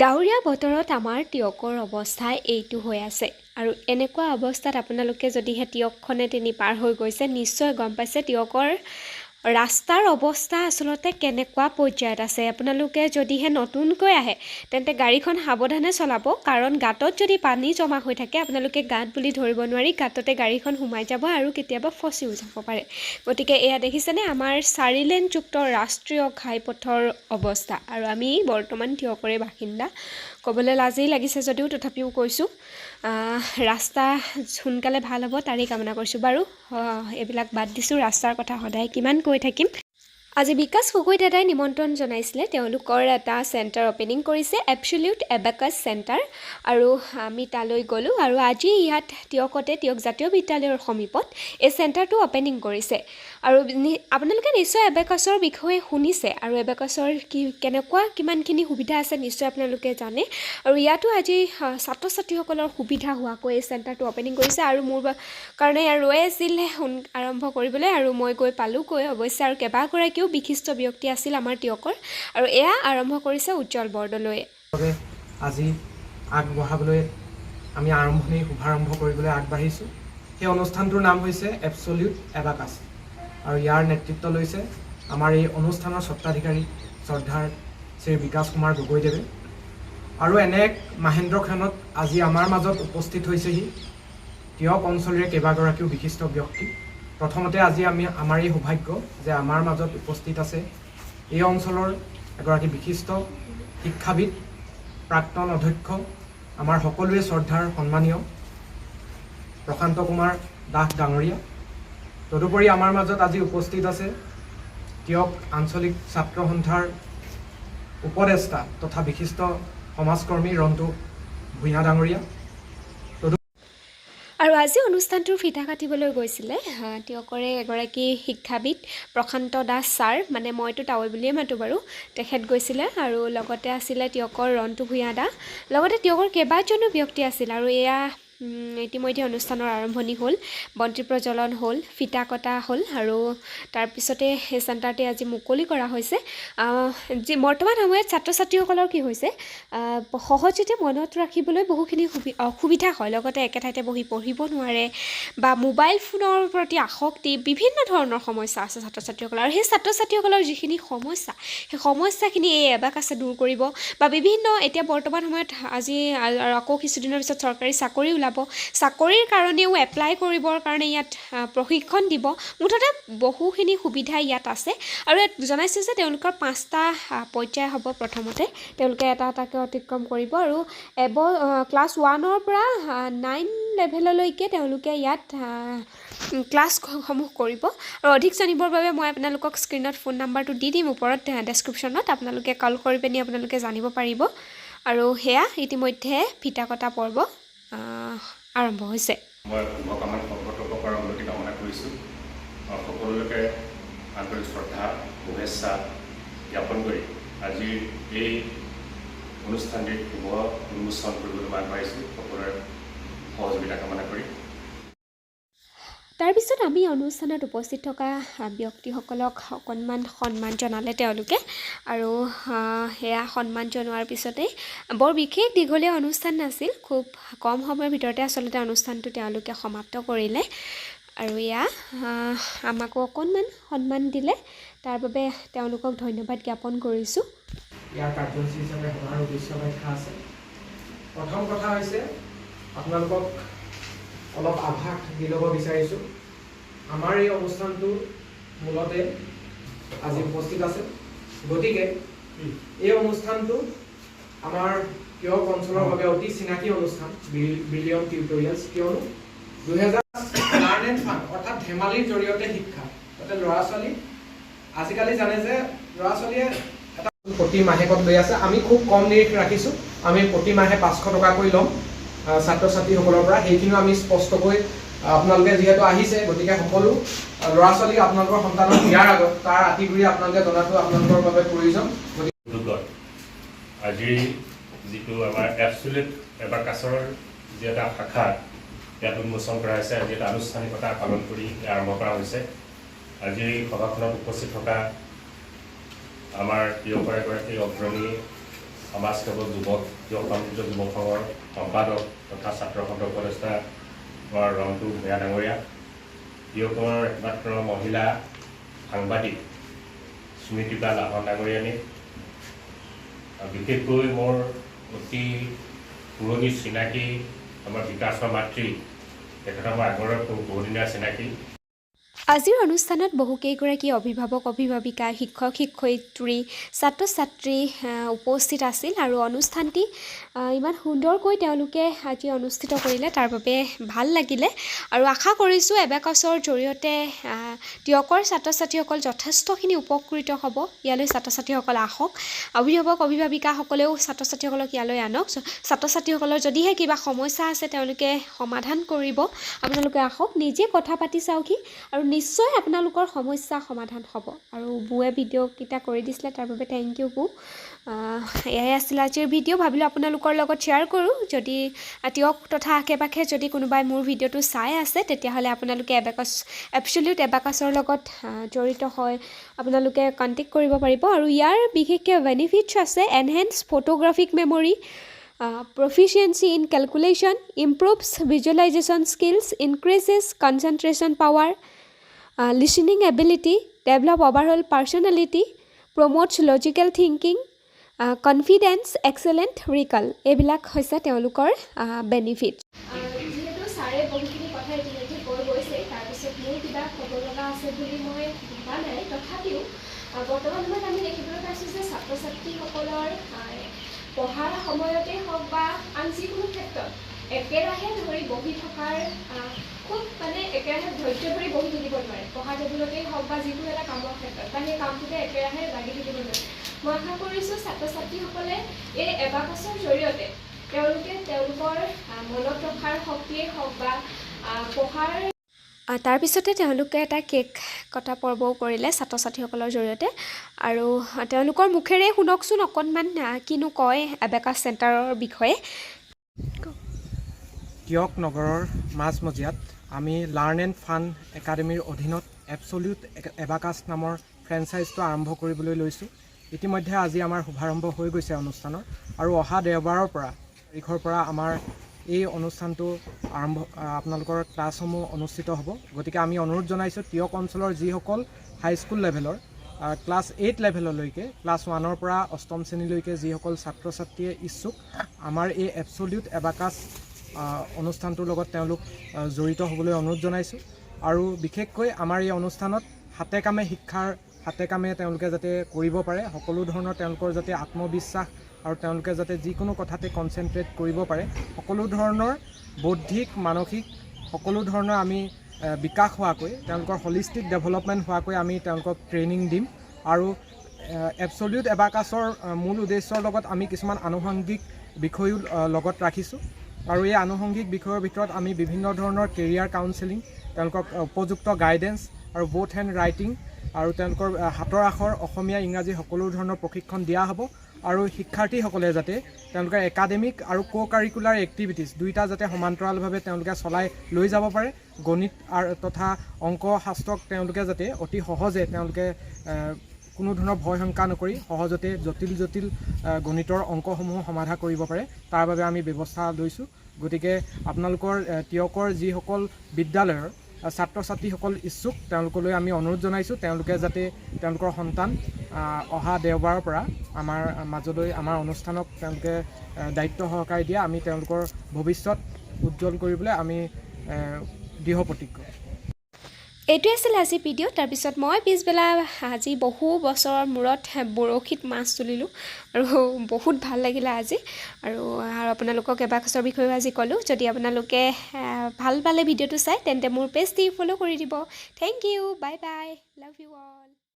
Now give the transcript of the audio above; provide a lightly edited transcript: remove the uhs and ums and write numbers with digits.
ডাৱৰীয়া বতৰত আমাৰ তিয়কৰ অৱস্থা এইটো হৈ আছে আৰু এনেকুৱা অৱস্থাত আপোনালোকে যদিহে তিয়কখনেদি পাৰ হৈ গৈছে নিশ্চয় গম পাইছে তিয়কৰ ৰাস্তাৰ অৱস্থা আচলতে কেনেকুৱা পৰ্যায়ত আছে। আপোনালোকে যদিহে নতুনকৈ আহে তেন্তে গাড়ীখন সাৱধানে চলাব, কাৰণ গাঁতত যদি পানী জমা হৈ থাকে আপোনালোকে গাঁত বুলি ধৰিব নোৱাৰি গাঁততে গাড়ীখন সোমাই যাব আৰু কেতিয়াবা ফচিও যাব পাৰে। গতিকে এয়া দেখিছেনে আমাৰ 4 লেনযুক্ত ৰাষ্ট্ৰীয় ঘাইপথৰ অৱস্থা, আৰু আমি বৰ্তমান তিয়কৰে বাসিন্দা। ক'বলৈ লাজেই লাগিছে যদিও তথাপিও কৈছোঁ, ৰাস্তা সোনকালে ভাল হ'ব তাৰেই কামনা কৰিছোঁ। বাৰু এইবিলাক বাদ দিছোঁ, ৰাস্তাৰ কথা সদায় কিমান কৈ থাকিম। আজি বিকাশ গগৈ দাদাই নিমন্ত্ৰণ জনাইছিলে, তেওঁলোকৰ এটা চেণ্টাৰ অপেনিং কৰিছে, এবছলিউট এবাকাছ চেণ্টাৰ, আৰু আমি তালৈ গ'লোঁ। আৰু আজি ইয়াত তিয়কতে তিয়ক জাতীয় বিদ্যালয়ৰ সমীপত এই চেণ্টাৰটো অপেনিং কৰিছে। আৰু আপোনালোকে নিশ্চয় এবাকাছৰ বিষয়ে শুনিছে, আৰু এবাকাছৰ কেনেকুৱা কিমানখিনি সুবিধা আছে নিশ্চয় আপোনালোকে জানে। আৰু ইয়াতো আজি ছাত্ৰ ছাত্ৰীসকলৰ সুবিধা হোৱাকৈ এই চেণ্টাৰটো অপেনিং কৰিছে, আৰু মোৰ কাৰণে ৰৈ আছিল আৰম্ভ কৰিবলৈ, আৰু মই গৈ পালোঁগৈ অৱশ্যে। আৰু কেইবাগৰাকীও বিশিষ্ট ব্যক্তি আছিল আমাৰ তিয়কৰ, আৰু এয়া আৰম্ভ কৰিছে উজ্জ্বল বৰদলৈয়ে। আজি আগবঢ়াবলৈ আমি শুভাৰম্ভ কৰিবলৈ আগবাঢ়িছোঁ। সেই অনুষ্ঠানটোৰ নাম হৈছে এবছলিউট এবাকাছ, আৰু ইয়াৰ নেতৃত্ব লৈছে আমাৰ এই অনুষ্ঠানৰ স্বত্বাধিকাৰী শ্ৰদ্ধাৰ শ্ৰী বিকাশ কুমাৰ গগৈদেৱে। আৰু এনে এক মাহেন্দ্ৰক্ষণত আজি আমাৰ মাজত উপস্থিত হৈছেহি তিয়ক অঞ্চলৰে কেইবাগৰাকীও বিশিষ্ট ব্যক্তি। প্ৰথমতে আজি আমাৰ এই সৌভাগ্য যে আমাৰ মাজত উপস্থিত আছে এই অঞ্চলৰ এগৰাকী বিশিষ্ট শিক্ষাবিদ, প্ৰাক্তন অধ্যক্ষ, আমাৰ সকলোৱে শ্ৰদ্ধাৰ সন্মানীয় প্ৰশান্ত কুমাৰ দাস ডাঙৰীয়া। তদুপৰি আমাৰ মাজত আজি উপস্থিত আছে তিয়ক আঞ্চলিক ছাত্ৰ সন্থাৰ উপদেষ্টা তথা বিশিষ্ট সমাজকৰ্মী ৰন্তু ভূঞা ডাঙৰীয়া। আৰু আজি অনুষ্ঠানটোৰ ফিতা কাটিবলৈ গৈছিলে তিয়কৰে এগৰাকী শিক্ষাবিদ প্ৰশান্ত দাস ছাৰ, মানে মইতো তাৱৈ বুলিয়ে মাতোঁ বাৰু, তেখেত গৈছিলে। আৰু লগতে আছিলে তিয়কৰ ৰন্তু ভূঞা দা, লগতে তিয়কৰ কেইবাজনো ব্যক্তি আছিল। আৰু এয়া ইতিমধ্যে অনুষ্ঠানৰ আৰম্ভণি হ'ল, বন্তি প্ৰজ্বলন হ'ল, ফিতা কটা হ'ল, আৰু তাৰপিছতে সেই চেণ্টাৰটি আজি মুকলি কৰা হৈছে। যি বৰ্তমান সময়ত ছাত্ৰ ছাত্ৰীসকলৰ কি হৈছে, সহজতে মনত ৰাখিবলৈ বহুখিনি অসুবিধা হয়, লগতে একে ঠাইতে বহি পঢ়িব নোৱাৰে, বা মোবাইল ফোনৰ প্ৰতি আসক্তি, বিভিন্ন ধৰণৰ সমস্যা আছে ছাত্ৰ ছাত্ৰীসকলৰ। আৰু সেই ছাত্ৰ ছাত্ৰীসকলৰ যিখিনি সমস্যা, সেই সমস্যাখিনি এই এবাকাছে দূৰ কৰিব, বা বিভিন্ন এতিয়া বৰ্তমান সময়ত আজি আকৌ কিছুদিনৰ পিছত চৰকাৰী চাকৰি ওলাব, চাকৰিৰ কাৰণেও এপ্লাই কৰিবৰ কাৰণে ইয়াত প্ৰশিক্ষণ দিব। মুঠতে বহুখিনি সুবিধা ইয়াত আছে। আৰু ইয়াত জনাইছে যে তেওঁলোকৰ 5টা পৰ্যায় হ'ব। প্ৰথমতে তেওঁলোকে এটা এটাকৈ অতিক্ৰম কৰিব, আৰু ক্লাছ 1ৰ পৰা 9 লেভেললৈকে তেওঁলোকে ইয়াত ক্লাছসমূহ কৰিব। আৰু অধিক জানিবৰ বাবে মই আপোনালোকক স্ক্ৰীণত ফোন নাম্বাৰটো দি দিম ওপৰত ডেছক্ৰিপশ্যনত, আপোনালোকে কল কৰি পিনি আপোনালোকে জানিব পাৰিব। আৰু সেয়া ইতিমধ্যে ফিতা কটা পৰ্ব আৰম্ভ হৈছে। মই শুভকামনা কামনা কৰিছোঁ। সকলোকে আন্তৰিক শ্ৰদ্ধা শুভেচ্ছা জ্ঞাপন কৰি আজিৰ এই অনুষ্ঠানটিৰ শুভ উন্মোচন কৰিবলৈ আগবাঢ়িছোঁ, সকলোৰে সহযোগিতা কামনা কৰি। তাৰপিছত আমি অনুষ্ঠানত উপস্থিত থকা ব্যক্তিসকলক অকণমান সন্মান জনালে তেওঁলোকে, আৰু সেয়া সন্মান জনোৱাৰ পিছতেই বৰ বিশেষ দীঘলীয়া অনুষ্ঠান নাছিল, খুব কম সময়ৰ ভিতৰতে আচলতে অনুষ্ঠানটো তেওঁলোকে সমাপ্ত কৰিলে। আৰু এয়া আমাকো অকণমান সন্মান দিলে, তাৰ বাবে তেওঁলোকক ধন্যবাদ জ্ঞাপন কৰিছোঁ। ইয়াৰ কাৰ্যসূচী হিচাপে সভাৰ উদ্দেশ্য ব্যাখ্যা আছে। প্ৰথম কথা হৈছে আপোনালোকক অলপ আভাস দি ল'ব বিচাৰিছোঁ, আমাৰ এই অনুষ্ঠানটো মূলতে আজি উপস্থিত আছে। গতিকে এই অনুষ্ঠানটো আমাৰ তিয়ক অঞ্চলৰ বাবে অতি চিনাকি অনুষ্ঠান, ব্ৰিলিয়ন টিউটৰিয়েলছ। কিয়নো 2000 লাৰ্ণ এণ্ড ফান অৰ্থাৎ ধেমালিৰ জৰিয়তে শিক্ষা, তাতে ল'ৰা ছোৱালী আজিকালি জানে যে ল'ৰা ছোৱালীয়ে এটা প্ৰতি মাহেকত লৈ আছে। আমি খুব কম নিৰিখ ৰাখিছোঁ, আমি প্ৰতি মাহে 500 টকাকৈ ল'ম ছাত্ৰ ছাত্ৰীসকলৰ পৰা। সেইখিনিও আমি স্পষ্টকৈ আপোনালোকে যিহেতু আহিছে, গতিকে সকলো ল'ৰা ছোৱালীক আপোনালোকৰ সন্তানক দিয়াৰ আগত তাৰ আতিগুৰি আপোনালোকে জনাটো আপোনালোকৰ বাবে প্ৰয়োজন। আজিৰ যিটো আমাৰ এবছলিউট এবাকাছৰ যি এটা শাখা ইয়াত উন্মোচন কৰা হৈছে, আজি এটা আনুষ্ঠানিকতা পালন কৰি আৰম্ভ কৰা হৈছে। আজিৰ এই সভাখনত উপস্থিত থকা আমাৰ তিয়কৰ এগৰাকী অগ্ৰণী সমাজ সেৱক তিয়ক প্ৰান্তিক যুৱক সংঘৰ সম্পাদক তথা ছাত্ৰ সন্থ উপদেষ্টা আমাৰ ৰন্টু ভূঞা ডাঙৰীয়া, তিয়কৰ একমাত্ৰ মহিলা সাংবাদিক স্মৃতিপা লাহন ডাঙৰীয়ানী, বিশেষকৈ মোৰ অতি পুৰণি চিনাকি আমাৰ বিকাশৰ মাতৃ, তেখেতৰ আমাৰ আগৰে বহুদিনীয়া চিনাকি। আজিৰ অনুষ্ঠানত বহুকেইগৰাকী অভিভাৱক অভিভাৱিকা শিক্ষক শিক্ষয়িত্ৰী ছাত্ৰ ছাত্ৰী উপস্থিত আছিল আৰু অনুষ্ঠানটি ইমান সুন্দৰকৈ তেওঁলোকে আজি অনুষ্ঠিত কৰিলে, তাৰ বাবে ভাল লাগিলে আৰু আশা কৰিছোঁ এবাকাছৰ জৰিয়তে তিয়কৰ ছাত্ৰ ছাত্ৰীসকল যথেষ্টখিনি উপকৃত হ'ব। ইয়ালৈ ছাত্ৰ ছাত্ৰীসকল আহক, অভিভাৱক অভিভাৱিকাসকলেও ছাত্ৰ ছাত্ৰীসকলক ইয়ালৈ আনক। ছাত্ৰ ছাত্ৰীসকলৰ যদিহে কিবা সমস্যা আছে তেওঁলোকে সমাধান কৰিব, আপোনালোকে আহক, নিজে কথা পাতি চাওকহি আৰু নিশ্চয় আপোনালোকৰ সমস্যা সমাধান হ'ব। আৰু বুৱে ভিডিঅ'কেইটা কৰি দিছিলে, তাৰ বাবে থেংক ইউ বু। এয়াই আছিল আজিৰ ভিডিঅ', ভাবিলোঁ আপোনালোকৰ লগত শ্বেয়াৰ কৰোঁ। যদি তিয়ক তথা আশে পাশে যদি কোনোবাই মোৰ ভিডিঅ'টো চাই আছে তেতিয়াহ'লে আপোনালোকে এবছলিউট এবাকাছৰ লগত জড়িত হয় আপোনালোকে কণ্টেক্ট কৰিব পাৰিব। আৰু ইয়াৰ বিশেষকৈ বেনিফিটছ আছে: enhance photographic memory, proficiency in calculation, improves visualization skills, increases concentration power, listening ability, develop overall personality, promotes logical thinking, confidence, excellent recall। এইবিলাক হৈছে তেওঁলোকৰ বেনিফিট। যিহেতু ছাৰে বহুখিনি কথা ইতিমধ্যে কৈ গৈছে, তাৰপিছত মোৰ কিবা ক'ব লগা আছে বুলি মই ভবা নাই। তথাপিও বৰ্তমান সময়ত আমি দেখিবলৈ পাইছোঁ যে ছাত্ৰ ছাত্ৰীসকলৰ পঢ়াৰ সময়তেই হওক বা আন যিকোনো ক্ষেত্ৰত একেৰাহে ধৰি বহি থকাৰ খুব একেৰাহে ধৈৰ্য ধৰি বহি থাকিব নোৱাৰে। পঢ়া টেবুলতেই হওক বা যিকোনো এটা কামৰ ক্ষেত্ৰত বা সেই কামটোতে একেৰাহে লাগি থাকিব নোৱাৰে। মই আশা কৰিছোঁ ছাত্ৰ ছাত্ৰীসকলে এই এবাকাছৰ জৰিয়তে তেওঁলোকে তেওঁলোকৰ মনত ৰখাৰ শক্তিয়েই হওক বা পঢ়াৰ তাৰপিছতে তেওঁলোকে এটা কেক কটা পৰ্বও কৰিলে ছাত্ৰ ছাত্ৰীসকলৰ জৰিয়তে। আৰু তেওঁলোকৰ মুখেৰে শুনকচোন অকণমান কিনো কয় এবাকাছ চেণ্টাৰৰ বিষয়ে। তিয়ক নগৰৰ মাজমজিয়াত আমি লাৰ্ণ এণ্ড ফান একাডেমীৰ অধীনত এবছলিউট এবাকাছ নামৰ ফ্ৰেঞ্চাইজটো আৰম্ভ কৰিবলৈ লৈছোঁ। ইতিমধ্যে আজি আমাৰ শুভাৰম্ভ হৈ গৈছে অনুষ্ঠানৰ, আৰু অহা দেওবাৰৰ পৰা আমাৰ এই অনুষ্ঠানটো আপোনালোকৰ ক্লাছসমূহ অনুষ্ঠিত হ'ব। গতিকে আমি অনুৰোধ জনাইছোঁ তিয়ক অঞ্চলৰ যিসকল হাইস্কুল লেভেলৰ ক্লাছ 8 লেভেললৈকে, ক্লাছ 1ৰ পৰা 8ম শ্ৰেণীলৈকে যিসকল ছাত্ৰ ছাত্ৰীয়ে ইচ্ছুক আমাৰ এই এবছলিউট এবাকাছ অনুষ্ঠানটোৰ লগত তেওঁলোক জড়িত হ'বলৈ অনুৰোধ জনাইছোঁ। আৰু বিশেষকৈ আমাৰ এই অনুষ্ঠানত হাতে কামে তেওঁলোকে যাতে কৰিব পাৰে, সকলো ধৰণৰ তেওঁলোকৰ যাতে আত্মবিশ্বাস আৰু তেওঁলোকে যাতে যিকোনো কথাতে কনচেনট্ৰেট কৰিব পাৰে, সকলো ধৰণৰ বৌদ্ধিক মানসিক সকলো ধৰণৰ আমি বিকাশ হোৱাকৈ, তেওঁলোকৰ হলিষ্টিক ডেভেলপমেণ্ট হোৱাকৈ আমি তেওঁলোকক ট্ৰেইনিং দিম। আৰু এবছলিউট এবাকাছৰ মূল উদ্দেশ্যৰ লগত আমি কিছুমান আনুষংগিক বিষয়ো লগত ৰাখিছোঁ। আৰু এই আনুষংগিক বিষয়ৰ ভিতৰত আমি বিভিন্ন ধৰণৰ কেৰিয়াৰ কাউন্সেলিং, তেওঁলোকৰ উপযুক্ত গাইডেন্স আৰু বোথ হেণ্ড ৰাইটিং আৰু তেওঁলোকৰ হাতৰ আখৰ অসমীয়া ইংৰাজী সকলো ধৰণৰ প্ৰশিক্ষণ দিয়া হ'ব। আৰু শিক্ষাৰ্থীসকলে যাতে তেওঁলোকৰ একাডেমিক আৰু কাৰিকুলাৰ এক্টিভিটিছ দুয়োটা যাতে সমান্তৰালভাৱে তেওঁলোকে চলাই লৈ যাব পাৰে। গণিত তথা অংক শাস্ত্ৰক তেওঁলোকে যাতে অতি সহজে তেওঁলোকে কোনো ধৰণৰ ভয় শংকা নকৰি সহজতে জটিল গণিতৰ অংকসমূহ সমাধা কৰিব পাৰে, তাৰ বাবে আমি ব্যৱস্থা লৈছোঁ। গতিকে আপোনালোকৰ তিয়কৰ যিসকল বিদ্যালয়ৰ ছাত্ৰ ছাত্ৰীসকল ইচ্ছুক তেওঁলোকলৈ আমি অনুৰোধ জনাইছোঁ, তেওঁলোকে যাতে তেওঁলোকৰ সন্তান অহা দেওবাৰৰ পৰা আমাৰ মাজলৈ আমাৰ অনুষ্ঠানক তেওঁলোকে দায়িত্ব সহকাৰে দিয়ে। আমি তেওঁলোকৰ ভৱিষ্যত উজ্জ্বল কৰিবলৈ আমি দৃঢ় প্ৰতিজ্ঞ। এইটোৱে আছিল আজি ভিডিঅ'। তাৰপিছত মই পিছবেলা আজি বহু বছৰৰ মূৰত বৰশীত মাছ তুলিলোঁ আৰু বহুত ভাল লাগিলে আজি। আৰু আপোনালোকক এবাকাছৰ বিষয়েও আজি ক'লোঁ। যদি আপোনালোকে ভাল পালে ভিডিঅ'টো চাই তেন্তে মোৰ পেজটি ফ'ল' কৰি দিব। Thank you, bye bye, love you all.